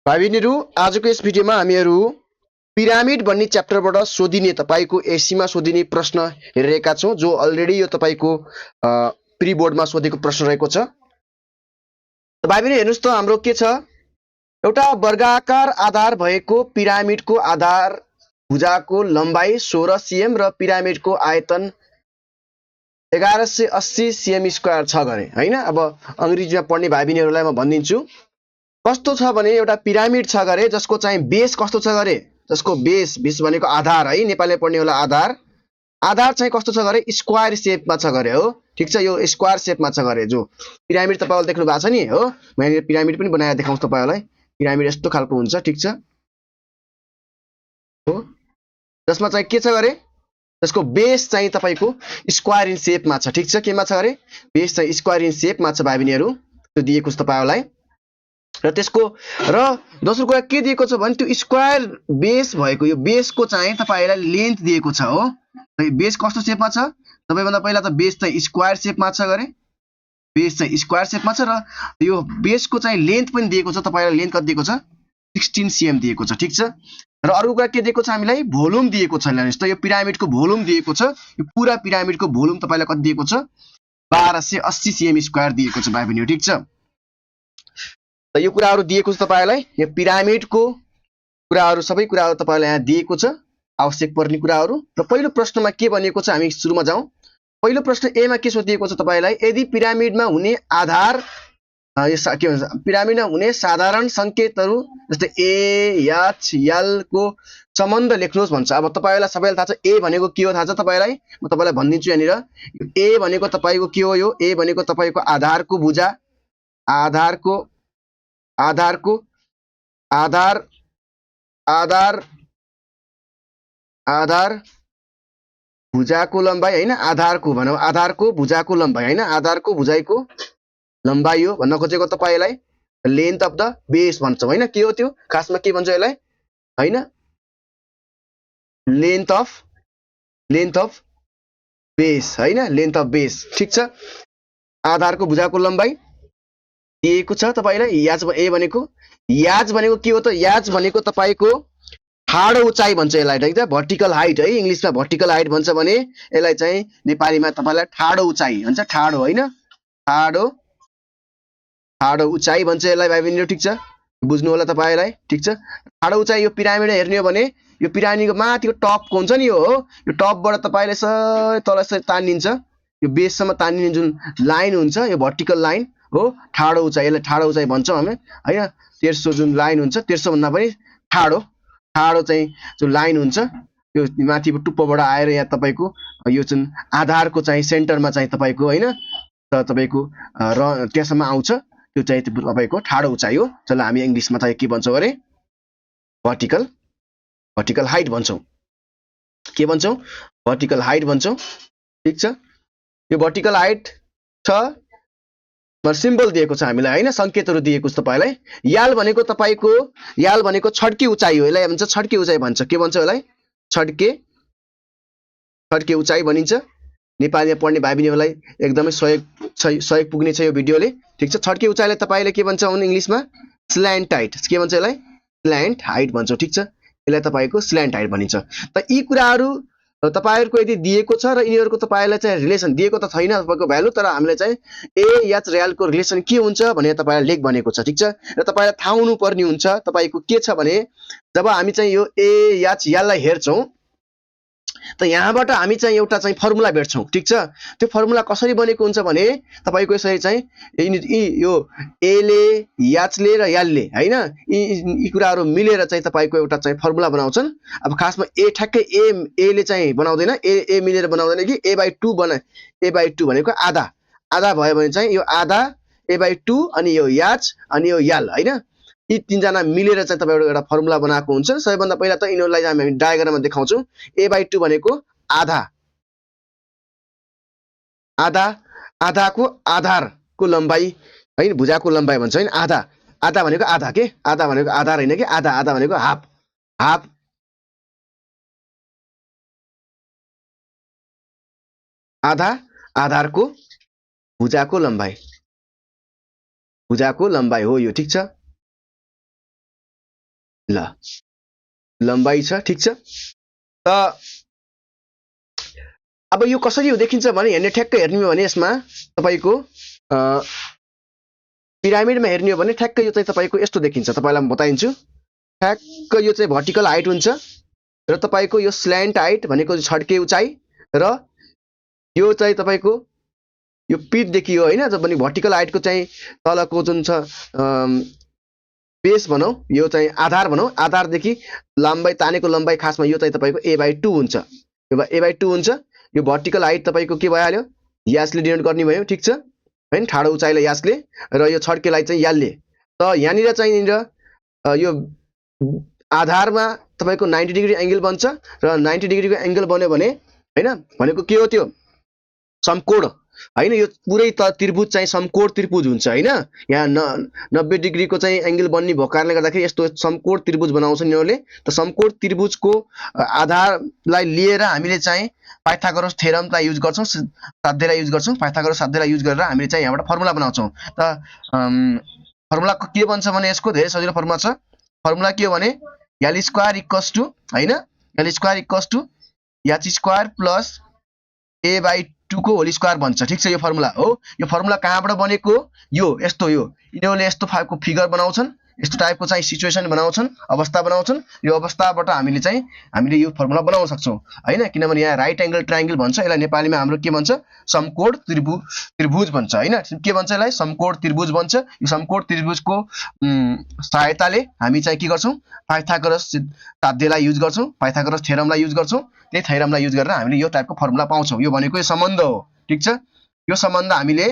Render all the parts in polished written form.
भाइ बहिनीहरू आजको यस भिडियोमा हामीहरू पिरामिड भन्ने च्याप्टरबाट सोधिने तपाईको एसीमा सोधिने प्रश्न हेरेका छौं जो अलरेडी यो तपाईको प्री बोर्डमा सोधेको प्रश्न रहेको छ। भाइ बहिनी हेर्नुस् त हाम्रो के छ एउटा वर्गाकार आधार भएको पिरामिडको आधार भुजाको लम्बाई 16 सीएम र पिरामिडको आयतन 1180 सीएम स्क्वायर छ गरे हैन। अब अंग्रेजीमा पढ्ने भाइ बहिनीहरूलाई म भनिदिन्छु कस्तो छ भने एउटा पिरामिड छ गरे जसको चाहिँ बेस कस्तो छ गरे जसको बेस भनेको आधार है नेपालीमा पढ्ने होला आधार चाहिँ कस्तो छ गरे स्क्वायर शेपमा छ गरे हो। ठीक छ यो स्क्वायर शेपमा छ गरे जो पिरामिड तपाईहरुले देख्नु भएको छ नि हो। म यहाँ पिरामिड पनि बनाएर देखाउँछु तपाईहरुलाई। पिरामिड यस्तो खालको हुन्छ ठीक छ हो जसमा चाहिँ के छ गरे जसको बेस चाहिँ तपाईको स्क्वायर इन शेपमा छ। ठीक छ केमा छ गरे बेस चाहिँ स्क्वायर इन शेपमा छ भाइ बहिनीहरु त्यो दिएको छ तपाईहरुलाई र त्यसको र दोस्रो कुरा के दिएको छ भने त्यो स्क्वायर बेस भएको यो बेसको चाहिँ तपाईलाई लेन्थ दिएको छ हो। बेस कस्तो शेपमा छ सबैभन्दा पहिला त बेस चाहिँ स्क्वायर शेपमा छ गरे बेस चाहिँ स्क्वायर शेपमा छ र यो बेसको चाहिँ लेन्थ पनि दिएको छ तपाईलाई लेन्थ कति दिएको छ 16 सीएम दिएको छ। ठीक छ र अर्को कुरा के दिएको छ हामीलाई भोल्युम दिएको छ। हेर्नुस् त यो पिरामिडको भोल्युम दिएको छ यो पूरा पिरामिडको भोल्युम तपाईलाई कति दिएको छ 1280 सीएम स्क्वायर दिएको छ भाइ बहिनी। ठीक छ त यो कुराहरु दिएको छ तपाईलाई यो पिरामिडको कुराहरु सबै कुराहरु तपाईलाई यहाँ दिएको छ आवश्यक पर्ने कुराहरु। र पहिलो प्रश्नमा के भनिएको छ हामी सुरुमा जाउँ। पहिलो प्रश्न ए मा के सोधिएको छ तपाईलाई यदि पिरामिडमा हुने आधार यो के भन्छ पिरामिडमा हुने साधारण संकेतहरु जस्तै ए एच एल को सम्बन्ध लेख्नुहोस् भन्छ। अब तपाईलाई सबैलाई थाहा छ ए भनेको के हो थाहा छ तपाईलाई म तपाईलाई भनिदिन्छु यहाँनिर ए भनेको तपाईको के हो यो ए भनेको तपाईको आधारको भुजा आधार भुजाको लम्बाई हैन आधारको भनौं आधारको भुजाको लम्बाई हैन आधारको भुजाइको लम्बाई हो भन्न खोजेको तपाईलाई लेन्थ अफ द बेस भन्छौं हैन के हो त्यो खासमा के भन्छ यसलाई हैन लेन्थ अफ बेस हैन लेन्थ अफ बेस। ठीक छ आधारको भुजाको लम्बाई दिएको छ तपाईलाई याज ए भनेको याज भनेको के हो त याज भनेको तपाईको ठाडो उचाइ भन्छ यसलाई। ठीक छ भर्टिकल हाइट है इंग्लिशमा भर्टिकल हाइट भन्छ भने यसलाई चाहिँ नेपालीमा तपाईलाई ठाडो उचाइ भन्छ ठाडो हैन ठाडो उचाइ भन्छ यसलाई भाइ बहिनीहरु। ठीक छ बुझ्नु होला तपाईलाई। ठीक छ ठाडो उचाइ यो पिरामिड हेर्ने हो भने यो पिरामिडको माथिको टपको हुन्छ नि यो हो यो टपबाट तपाईले सबै तल यसरी तानिन्छ यो बेससम्म तानिने जुन लाइन हुन्छ यो भर्टिकल लाइन हो ठाडो उचाइ यसलाई ठाडो उचाइ भन्छौं हामी हैन। तेर्सो जुन लाइन हुन्छ तेर्सो भन्दा पनि ठाडो चाहिँ जुन लाइन हुन्छ यो माथि टुप्पोबाट आएर यहाँ तपाईको यो जुन आधारको चाहिँ सेन्टरमा चाहिँ तपाईको हैन त तपाईको र त्यसमा आउँछ त्यो चाहिँ तपाईको ठाडो उचाइ हो जसलाई हामी इंग्लिशमा चाहिँ के भन्छौं अरे भर्टिकल हाइट भन्छौं के भन्छौं भर्टिकल हाइट भन्छौं। ठीक छ यो भर्टिकल हाइट छ सिम्बल दिएको छ हामीलाई हैन संकेतहरु दिएको छ तपाईलाई। याल भनेको तपाईको याल भनेको छड्के उचाइ हो यसलाई भन्छ छड्के उचाइ भन्छ के भन्छ यसलाई छड्के उचाइ भनिन्छ। नेपालीमा पढ्ने भाइ बहिनीहरुलाई एकदमै सहयोग पुग्ने छ यो भिडियोले। ठीक छ छड्के उचाइलाई तपाईले के भन्छ इंग्लिशमा स्ल्यान्ट हाइट के भन्छ यसलाई स्ल्यान्ट हाइट भन्छौं। ठीक छ यसलाई तपाईको स्ल्यान्ट हाइट भनिन्छ। त यी कुराहरु तपाईहरुको यदि दिएको छ र यिनीहरुको तपाईलाई चाहिँ रिलेसन दिएको त छैन तपाईको भ्यालु तर हामीले चाहिँ ए एच र एल को रिलेसन के हुन्छ भनेर तपाईलाई लेख भनेको छ। ठीक छ र तपाईलाई थाहा हुनु पर्ने हुन्छ तपाईको के छ भने जब हामी चाहिँ यो ए एच एल लाई हेर्छौं त यहाँबाट हामी चाहिँ एउटा चाहिँ फर्मुला भेट्छौं। ठीक छ त्यो फर्मुला कसरी बनेको हुन्छ भने तपाईको यसरी चाहिँ यो ए ले एच ले र एल ले हैन यी कुराहरु मिलेर चाहिँ तपाईको एउटा चाहिँ फर्मुला बनाउँछन्। अब खासमा ए ठ्याक्कै ए ले चाहिँ बनाउँदैन ए मिलेर बनाउँदैन कि a/2 a/2 भनेको आधा भयो भने चाहिँ यो आधा a/2 अनि यो एच अनि यो एल हैन यी तीनजना मिलेर चाहिँ तपाईहरु एउटा फर्मुला बनाएको हुन्छ। सबैभन्दा पहिला त यिनीहरुलाई हामी डायग्राममा देखाउँछौं a/2 भनेको आधाको आधारको लम्बाई हैन भुजाको लम्बाई भन्छ हैन आधा भनेको आधा के आधा भनेको आधार हैन के आधा भनेको हाफ आधारको भुजाको लम्बाई हो यो। ठीक छ ल लम्बाइ छ ठीक छ। त अब यो कसरी हो देखिन्छ भने हेर्ने ठ्याक्क हेर्ने हो भने यसमा तपाईको पिरामिडमा हेर्ने हो भने ठ्याक्क यो चाहिँ तपाईको यस्तो देखिन्छ। तपाईलाई म बताइन्छु। ठ्याक्क यो चाहिँ भर्टिकल हाइट हुन्छ र तपाईको यो स्ल्यान्ट हाइट भनेको छड्के उचाइ र यो चाहिँ तपाईको यो पिट देखियो हैन। जब पनि भर्टिकल हाइटको चाहिँ तलको जुन छ बेस भनौं यो चाहिँ आधार भनौं, आधारदेखि लम्बाइ तानेको लम्बाइ खासमा यो चाहिँ तपाईको a/2 हुन्छ। यो a/2 हुन्छ। यो भर्टिकल हाइट तपाईको के भइहाल्यो यासले डिनोट गर्ने भयो ठीक छ हैन। ठाडो उचाइलाई यासले र यो छड्केलाई चाहिँ यालले। त यहाँनिर चाहिँ यो आधारमा तपाईको 90 डिग्री एंगल बन्छ र 90 डिग्रीको एंगल बन्यो भने हैन भनेको के हो त्यो समकोण हैन। यो पुरै त त्रिभुज चाहिँ समकोण त्रिभुज हुन्छ हैन। यहाँ 90 डिग्रीको चाहिँ एंगल बन्ने भएको कारणले गर्दाखेरि यस्तो समकोण त्रिभुज बनाउँछ यिनीहरूले। त समकोण त्रिभुजको आधारलाई लिएर हामीले चाहिँ पाइथागोरस थ्योरमलाई युज गर्छौं, साध्यलाई युज गर्छौं। पाइथागोरस साध्यलाई युज गरेर हामीले चाहिँ यहाँबाट फर्मुला बनाउँछौं। त फर्मुला के बन्छ भने यसको धेरै सजिलो फर्मुला छ। फर्मुला के हो भने l स्क्वायर इक्वल्स टु हैन l square equals to h square plus a/2 को होल स्क्वायर बन्छ ठीक छ। यो फर्मुला हो। यो फर्मुला कहाँबाट बनेको यो यस्तो यो यिनीहरूले यस्तो फाइलको फिगर बनाउँछन्, यस्तो टाइपको चाहिँ सिचुएसन बनाउँछन्, अवस्था बनाउँछन्। यो अवस्थाबाट हामीले यो फर्मुला बनाउन सक्छौं हैन। किनभने यहाँ राइट एंगल ट्रायंगल भन्छ, यसलाई नेपालीमा हाम्रो के भन्छ समकोण त्रिभुज भन्छ हैन। के भन्छ यसलाई समकोण त्रिभुज भन्छ। यो समकोण त्रिभुजको सहायताले हामी चाहिँ के गर्छौं पाइथागोरस साध्यलाई युज गर्छौं, पाइथागोरस थ्योरमलाई युज गर्छौं। त्यही थ्योरमलाई युज गरेर हामीले यो टाइपको फर्मुला पाउँछौं। यो भनेको यो सम्बन्ध हो ठीक छ। यो सम्बन्ध हामीले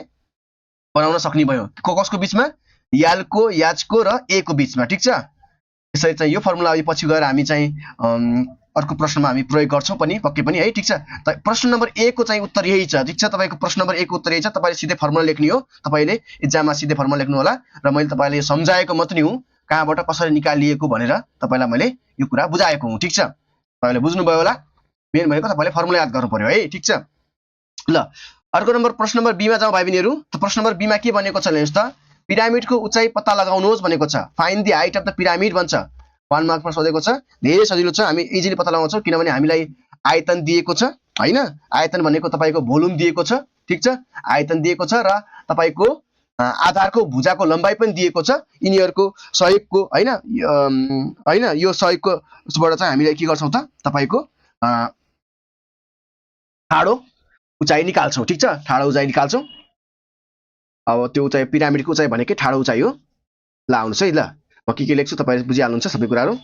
बनाउन सक्ने भयो कसको बीचमा l को h को र a को बीचमा ठीक छ। यसरी चाहिँ यो फर्मुला पछि गएर हामी चाहिँ अर्को प्रश्नमा हामी प्रयोग गर्छौं पनि पक्कै पनि है ठीक छ। त प्रश्न नम्बर 1 को चाहिँ उत्तर यही छ ठीक छ। तपाईको प्रश्न नम्बर 1 को उत्तर यही छ। तपाईले सिधै फर्मुला लेख्ने हो, तपाईले एक्जाममा सिधै फर्मुला लेख्नु होला र मैले तपाईलाई यो सम्झाएको मात्रै हुँ कहाँबाट कसरी निकालिएको भनेर तपाईलाई मैले यो कुरा बुझाएको हुँ ठीक छ। तपाईले बुझ्नु भयो होला। मेन भनेको तपाईले फर्मुला याद गर्नु पर्यो है ठीक छ। ल अर्को नम्बर प्रश्न नम्बर बी मा जाउँ भाइ बहिनीहरु। त प्रश्न नम्बर बी मा के भनेको छ हेर्नुस् त पिरामिडको उचाइ पत्ता लगाउनुहोस् भनेको छ। Find the height of the pyramid भन्छ। 1 मार्कमा सोधेको छ। धेरै सजिलो छ, हामी इजिली पत्ता लगाउँछौं किनभने हामीलाई आयतन दिएको छ हैन। आयतन भनेको तपाईको भोल्युम दिएको छ ठीक छ। आयतन दिएको छ र तपाईको आधारको भुजाको लम्बाइ पनि दिएको छ। यिनीहरुको सहयोगको हैन हैन यो सहयोगको उसबाट चाहिँ हामीले के गर्छौं त तपाईको ठाडो उचाइ निकाल्छौं ठीक छ। ठाडो उचाइ निकाल्छौं। अब त्यो उचाइ पिरामिडको उचाइ भनेकै ठाडो उचाइ हो। ल आउनुस् है। ल म के लेख्छु तपाईले बुझिहाल्नुहुन्छ सबै कुराहरु।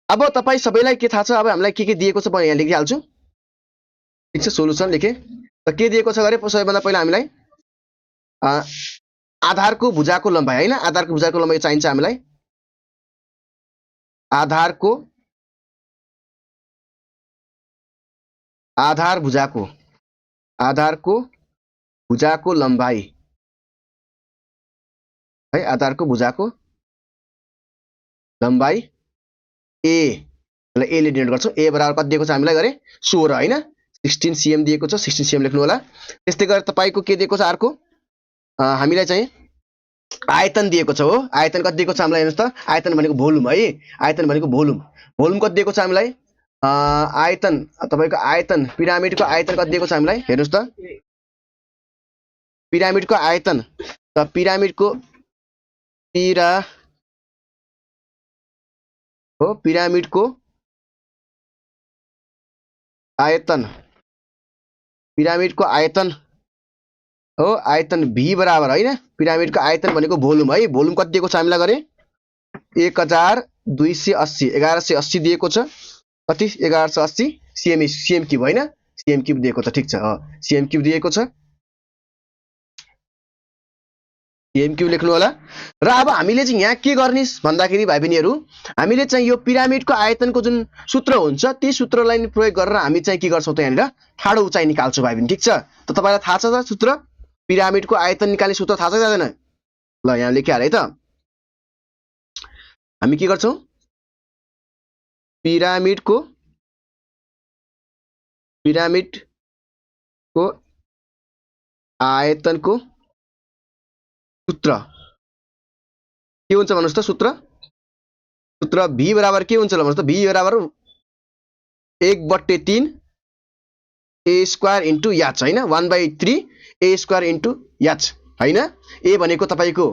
अब तपाई सबैलाई के थाहा छ अब हामीलाई के दिएको छ म यहाँ लेखिहाल्छु ठीक छ। सोलुसन लेखे। त के दिएको छ गरे सबैभन्दा पहिला हामीलाई आधारको भुजाको लम्बाइ हैन। आधारको भुजाको लम्बाइ चाहिन्छ हामीलाई। आधार भुजाको लम्बाइ है। आधारको भुजाको लम्बाइ a ल a ले डिनोट गर्छौं। a बराबर कति दिएको छ हामीलाई गरे 16 हैन। 16 cm दिएको छ। 16 cm लेख्नु होला। त्यस्तै गरेर तपाईको के दिएको छ अर्को हामीलाई चाहिँ आयतन दिएको छ हो। आयतन कति दिएको छ हामीलाई हेर्नुस् त। आयतन भनेको भोल्युम है। आयतन भनेको भोल्युम। भोल्युम कति दिएको छ हामीलाई आयतन तपाईको आयतन पिरामिडको आयतन कति दिएको छ हामीलाई हेर्नुस् त। पिरामिडको आयतन त पिरामिडको आयतन हो। आयतन v बराबर हैन। पिरामिडको आयतन भनेको भोल्युम है। भोल्युम कति दिएको छ हामीलाई गरे 1280 1180 दिएको छ। कति 1180 cm क्यूब हैन। cm क्यूब दिएको छ ठीक छ। cm क्यूब दिएको छ। cm क्यूब लेख्नु होला। र अब हामीले चाहिँ यहाँ के गर्ने भन्दाखेरि भाइ बहिनीहरु हामीले चाहिँ यो पिरामिडको आयतनको जुन सूत्र हुन्छ त्यही सूत्रलाई प्रयोग गरेर हामी चाहिँ के गर्छौं त यहाँनिर ठाडो उचाइ निकाल्छौं भाइ बहिनी ठीक छ। त तपाईलाई थाहा छ त सूत्र पिरामिडको आयतन निकाल्ने सूत्र थाहा छ जाँदैन। ल यहाँ लेखिहाल है त। हामी के गर्छौं पिरामिडको आयतनको सूत्र के हुन्छ भन्नुस् त सूत्र v बराबर के हुन्छ ल भन्नुस् त v बराबर 1/3 a स्क्वायर इन्टु h हैन 1/3 a स्क्वायर इन्टु h हैन a भनेको तपाईको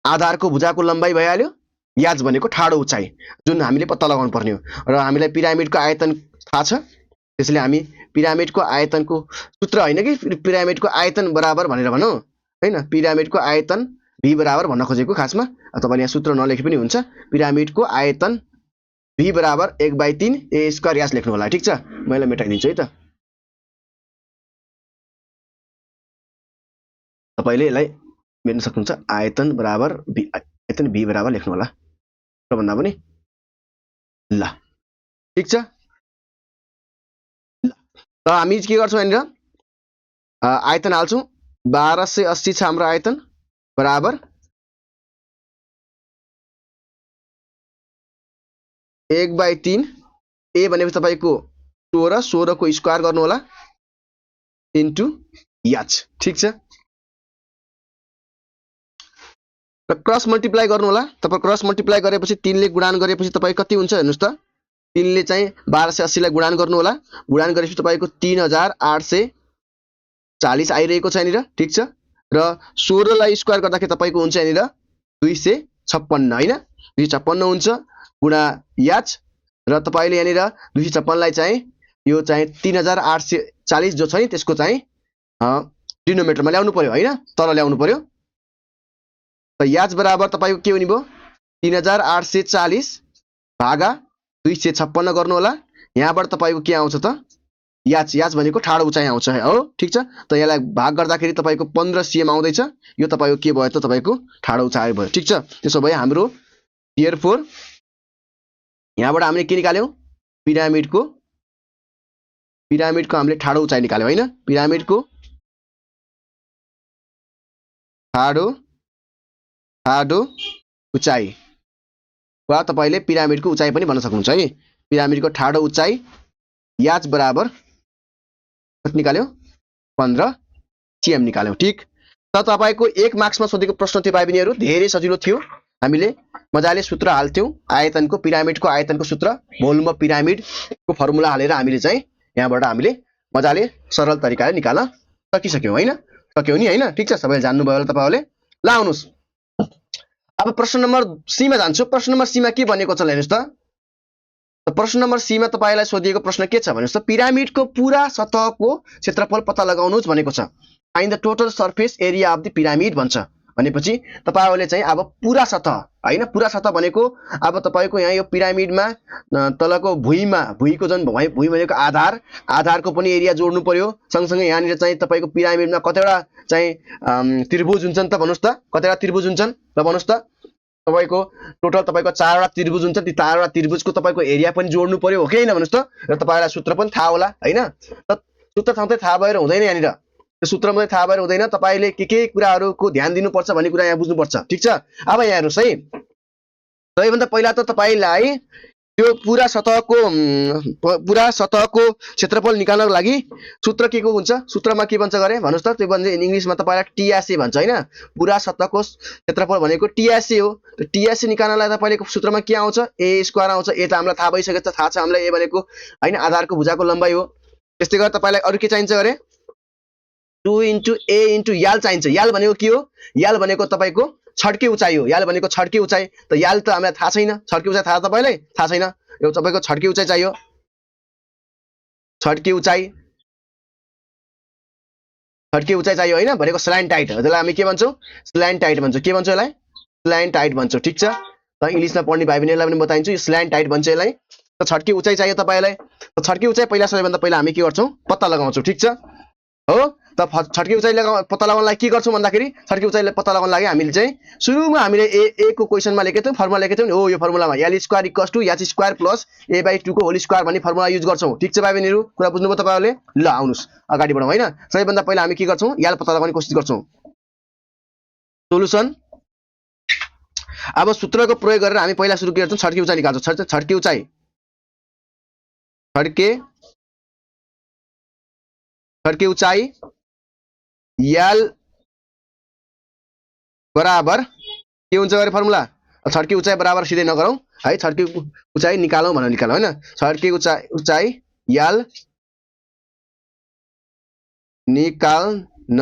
आधारको भुजाको लम्बाइ भइहाल्यो h भनेको ठाडो उचाइ जुन हामीले पत्ता लगाउनु पर्ने हो र हामीलाई पिरामिडको आयतन थाहा छ त्यसैले हामी पिरामिडको आयतनको सूत्र हैन कि पिरामिडको आयतन बराबर भनेर भनौं हैन पिरामिडको आयतन v बराबर भन्न खोजेको खासमा तपाईले यहाँ सूत्र नलेखे पनि हुन्छ पिरामिडको आयतन v बराबर 1/3 a स्क्वायर h लेख्नु होला ठीक छ मैले मेटाइदिन्छु है त तपाईले यसलाई मेट्न सक्नुहुन्छ आयतन v बराबर लेख्नु होला र भन्दा पनि ल ठीक छ त हामी के गर्छौं यहाँनिर आयतन हाल्छौं 1280 छ हाम्रो आयतन बराबर 1/3 a भनेपछि तपाईको 16 को स्क्वायर गर्नु होला इन्टु h ठीक छ र क्रस मल्टिप्लाई गर्नु होला तपाई क्रस मल्टिप्लाई गरेपछि 3 ले गुणन गरेपछि तपाई कति हुन्छ हेर्नुस् त 3 ले चाहिँ 1280 लाई गुणन गर्नु होला गुणन गरेपछि तपाईको 3840 आइरहेको छ यहाँनिर ठीक छ र 16 लाई स्क्वायर गर्दाखेरि तपाईको हुन्छ यहाँनिर 256 हैन 256 हुन्छ गुणा h र तपाईले यहाँनिर 256 लाई चाहिँ यो चाहिँ 3840 जो छ नि त्यसको चाहिँ डिनोमिनेटरमा ल्याउनु पर्यो हैन तल ल्याउनु पर्यो त h बराबर तपाईको के हुने भयो 3840 भागा 256 गर्नु होला यहाँबाट तपाईको के आउँछ त h भनेको ठाडो उचाइ आउँछ हो ठीक छ त यसलाई भाग गर्दाखेरि तपाईको 15 cm आउँदै छ यो तपाईको के भयो त तपाईको ठाडो उचाइ भयो ठीक छ त्यसो भए हाम्रो देयरफोर यहाँबाट हामीले के निकाल्यौ पिरामिडको हामीले ठाडो उचाइ निकाल्यौ हैन पिरामिडको ठाडो उचाइ वा तपाईले पिरामिडको उचाइ पनि भन्न सक्नुहुन्छ है पिरामिडको ठाडो उचाइ h बराबर कति निकाल्यौ 15 cm निकाल्यौ ठीक त तपाईको 1 मार्क्समा सोधेको प्रश्न थियो भाइ बहिनीहरु धेरै सजिलो थियो हामीले मजाले सूत्र हाल्थ्यौ आयतनको पिरामिडको आयतनको सूत्र भोल्युम अफ पिरामिडको फर्मुला हालेर हामीले चाहिँ यहाँबाट हामीले मजाले सरल तरिकाले निकाल्न सकिसक्यौ हैन सक्यौ नि हैन ठीक छ सबैले जान्नु भयो होला तपाईहरुले ल आउनुस् अब प्रश्न नम्बर सी मा जान्छु प्रश्न नम्बर सी मा के भनेको छ हेर्नुस् त प्रश्न नम्बर सी मा तपाईलाई सोधिएको प्रश्न के छ भन्नुस् त पिरामिडको पूरा सतहको क्षेत्रफल पत्ता लगाउनुस् भनेको छ find the total surface area of the pyramid भन्छ भनेपछि तपाईहरुले चाहिँ अब पूरा सतह हैन पूरा सतह भनेको अब तपाईको यहाँ यो पिरामिडमा तलको भुइँको जुन भुइँ भनेको आधारको पनि एरिया जोड्नु पर्यो सँगसँगै यहाँनिर चाहिँ तपाईको पिरामिडमा कतिवटा चाहिँ त्रिभुज हुन्छन् त भन्नुस् त कतिवटा त्रिभुज हुन्छन् ल भन्नुस् त तपाईको टोटल तपाईको 4 वटा त्रिभुज हुन्छ ती 4 वटा त्रिभुजको तपाईको एरिया पनि जोड्नु पर्यो हो कि हैन भन्नुस् त र तपाईलाई सूत्र पनि थाहा होला हैन त सूत्र सँगै थाहा भएर हुँदैन यहाँनिर त्यो सूत्र मात्रै थाहा भएर हुँदैन तपाईले के कुराहरुको ध्यान दिनुपर्छ भन्ने कुरा यहाँ बुझ्नुपर्छ ठीक छ अब यहाँ हेर्नुस् है सबैभन्दा पहिला त तपाईलाई त्यो पूरा सतहको क्षेत्रफल निकाल्नको लागि सूत्र के को हुन्छ सूत्रमा के भन्छ गरे भन्नुस् त त्यो भन्छ इंग्लिशमा तपाईलाई टीएसए भन्छ हैन पूरा सतहको क्षेत्रफल भनेको टीएसए हो त्यो टीएसए निकाल्नलाई तपाईले सूत्रमा के आउँछ a स्क्वायर आउँछ a त हामीलाई थाहा भइसकेछ थाहा छ हामीलाई a भनेको हैन आधारको भुजाको लम्बाइ हो त्यस्तै गरी तपाईलाई अरु के चाहिन्छ गरे 2 * a * याल चाहिन्छ याल भनेको के हो याल भनेको तपाईको छड्के उचाइ हो याल भनेको छड्के उचाइ त याल त हामीलाई थाहा छैन छड्के उचाइ थाहा तपाईलाई थाहा छैन यो तपाईको छड्के उचाइ चाहियो छड्के उचाइ चाहियो हैन भनेको स्ल्यान्ट हाइट त्यसलाई हामी के भन्छौं स्ल्यान्ट हाइट भन्छौं के भन्छौं यसलाई स्ल्यान्ट हाइट भन्छौं ठीक छ त इंग्लिशमा पढ्ने भाइ बहिनीहरुलाई पनि बताइन्छु यो स्ल्यान्ट हाइट भन्छ यसलाई त छड्के उचाइ चाहियो तपाईलाई त छड्के उचाइ पहिला सबैभन्दा पहिला हामी के गर्छौं पत्ता लगाउँछौं ठीक छ हो त छड्के उचाइ पत्ता लगाउनलाई के गर्छौं भन्दाखेरि छड्के उचाइले पत्ता लगाउन लागि हामीले चाहिँ सुरुमा हामीले a को क्वेशनमा लेखेको थियौ फर्मुला लेखेको थियौ नि हो यो फर्मुलामा l स्क्वायर = h² + a/2 को होल स्क्वायर भन्ने फर्मुला युज गर्छौं ठीक छ भाइ बहिनीहरु कुरा बुझ्नुभयो तपाईहरुले ल आउनुस् अगाडि बढौं हैन सबैभन्दा पहिला हामी के गर्छौं l पत्ता लगाउने कोसिस गर्छौं सोलुसन अब सूत्रको प्रयोग गरेर हामी पहिला सुरु गर्छौं छड्के उचाइ निकाल्छौं छड्के उचाइ l बराबर के हुन्छ गरे फर्मुला छड्के उचाइ बराबर सिधै नगरौँ है छड्के उचाइ निकालौँ भनेर निकालौँ हैन छड्के उचाइ यल निकाल्न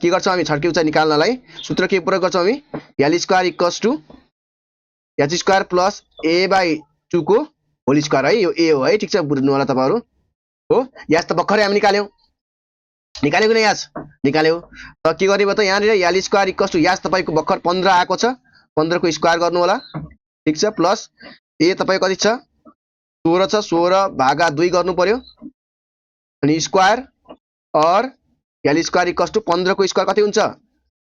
के गर्छौँ हामी छड्के उचाइ निकाल्नलाई सूत्र के प्रयोग गर्छौँ हामी L square equals to H square plus a/2 को होल स्क्वायर है यो a हो है ठीक छ बुझ्नु होला तपाईहरु हो यास त भर्खरै हामी निकाल्यौ कि नै यास निकाल्यौ त के गर्ने त यहाँ यल स्क्वायर इक्वल्स टु यास तपाईको भर्खर 15 आएको छ 15 को स्क्वायर गर्नु होला ठीक छ प्लस a तपाईको कति छ 16 छ 16/2 गर्नु पर्यो अनि स्क्वायर और यल स्क्वायर इक्वल्स टु 15 को स्क्वायर कति हुन्छ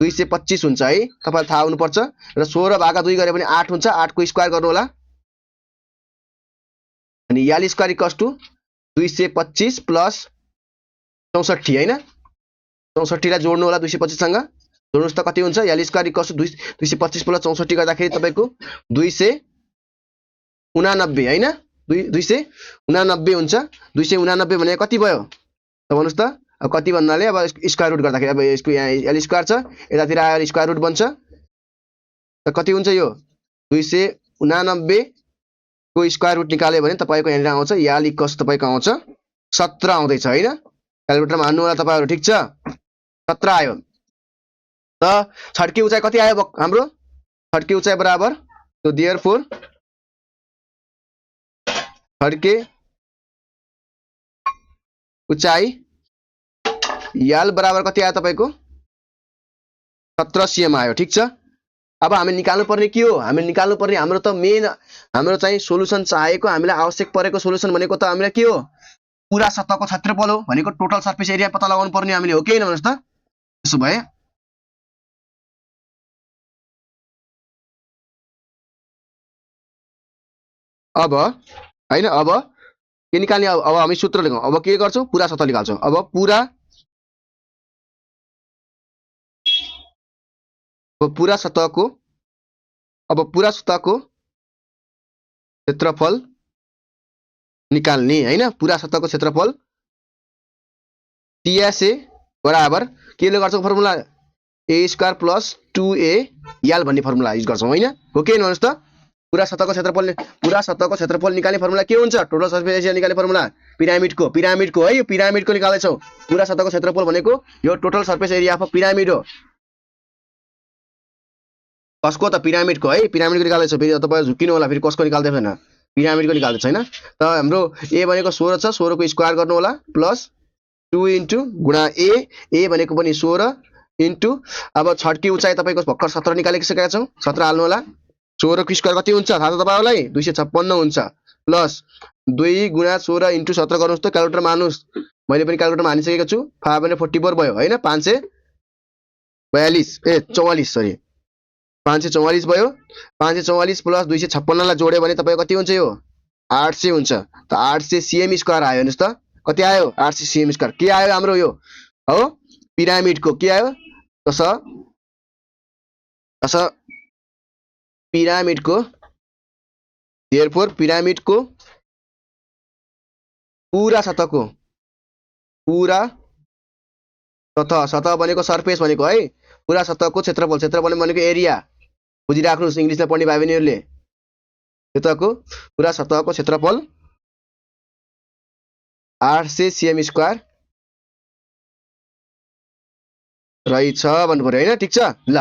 225 हुन्छ है तपाईलाई थाहा हुनु पर्छ र 16/2 गरे पनि 8 हुन्छ 8 को स्क्वायर गर्नु होला अनि L square equals to 225 plus 64 हैन 64 लाई जोड्नु होला 225 सँग जोड्नुस् त कति हुन्छ L square equals to 225 plus 64 गर्दाखेरि तपाईको 289 हैन 289 हुन्छ 289 भने कति भयो त भन्नुस् त अब कति भन्नाले अब स्क्वायर रुट गर्दाखेरि अब यसको यहाँ यल स्क्वायर छ यतातिर आएर स्क्वायर रुट बन्छ त कति हुन्छ यो 289 को स्क्वायर रुट निकाल्यो भने तपाईको यहाँ आउँछ यल इक्वल्स तपाईको आउँछ 17 आउँदै छ हैन क्याल्कुलेटरमा हान्नु होला तपाईहरु ठीक छ 17 आयो त छड्के उचाइ कति आयो हाम्रो छड्के उचाइ बराबर सो देयरफोर छड्के उचाइ यल बराबर कति आयो तपाईको 17 cm आयो ठीक छ अब हामी निकाल्नु पर्ने के हो हामी निकाल्नु पर्ने हाम्रो त मेन हाम्रो चाहिँ सोलुसन चाहिएको हामीलाई आवश्यक परेको सोलुसन भनेको त हामीलाई के हो पूरा सतहको क्षेत्रफल हो भनेको टोटल सर्फेस एरिया पत्ता लगाउनु पर्ने हामीले हो कि हैन भन्नुस् त त्यसो भए अब हैन अब के निकाल्ने अब हामी सूत्र लेखौं अब के गर्छौं पूरा सतह निकाल्छौं अब पूरा सतहको क्षेत्रफल निकाल्ने हैन पूरा सतहको क्षेत्रफल TSA बराबर के ले गर्छौं formula a square plus 2a यल भन्ने फर्मुला युज गर्छौं हैन हो के भन्नुस् त पूरा सतहको क्षेत्रफल निकाल्ने फर्मुला के हुन्छ टोटल सर्फेस एरिया निकाल्ने फर्मुला पिरामिडको है यो पिरामिडको निकाल्दै छौं पूरा सतहको क्षेत्रफल भनेको यो total surface area of pyramid हो कसको त पिरामिडको है पिरामिडको निकाल्दै छ फेरि तपाईहरु झुकिनु होला फेरि कसको निकाल्दै छैन पिरामिडको निकाल्दै छैन त हाम्रो a भनेको 16 छ 16 को स्क्वायर गर्नु होला प्लस 2 इन्टु गुणा a भनेको पनि 16 इन्टु अब छड्के उचाइ तपाईको भर्खर 17 निकालिसकेका छौं 17 हाल्नु होला 16 को स्क्वायर कति हुन्छ थाहा छ तपाईहरुलाई 256 हुन्छ प्लस 2 गुणा 16 इन्टु 17 गर्नुस् त क्याल्कुलेटरमा हाल्नुस् मैले पनि क्याल्कुलेटरमा हानिसकेको छु 544 भयो हैन 544 सरी 544 भयो 544 प्लस 256 लाई जोड्यो भने तपाईको कति हुन्छ यो 800 हुन्छ त 800 cm स्क्वायर आयो हेर्नुस् त कति आयो 800 cm स्क्वायर के आयो हाम्रो यो हो पिरामिडको के आयो तस पिरामिडको देयरफोर पिरामिडको पूरा सतह भनेको सरफेस भनेको है पूरा सतहको क्षेत्रफल भनेको एरिया बुझिराख्नुस् इंग्लिशमा पढ्ने भाइ बहिनीहरुले पूरा सतहको क्षेत्रफल 800 cm स्क्वायर रहेछ भन्नु पर्यो हैन ठीक छ ल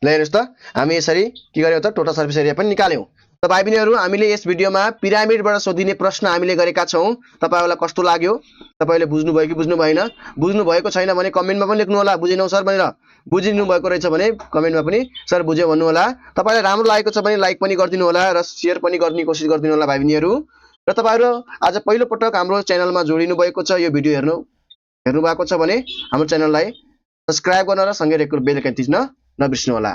हेर्नुस् त हामी यसरी के गर्यौ त टोटल सर्फेस एरिया पनि निकाल्यौ त भाइ बहिनीहरु हामीले यस भिडियोमा पिरामिडबाट सोधिने प्रश्न हामीले गरेका छौं तपाईहरुलाई कस्तो लाग्यो तपाईले बुझ्नु भयो कि बुझ्नु भएन बुझ्नु भएको छैन भने कमेन्टमा पनि लेख्नु होला बुझिनौ सर भनेर बुझिनु भएको रहेछ भने कमेन्टमा पनि सर बुझ्यो भन्नु होला तपाईलाई राम्रो लागेको छ भने लाइक पनि गरिदिनु होला र शेयर पनि गर्ने कोसिस गरिदिनु होला भाइ बहिनीहरु र तपाईहरु आज पहिलो पटक हाम्रो च्यानलमा जोडिनु भएको छ यो भिडियो हेर्नु भएको छ भने हाम्रो च्यानललाई सब्स्क्राइब गर्न र सँगै रेकर्ड बेल आइकन थिच्न नबिर्सनु होला।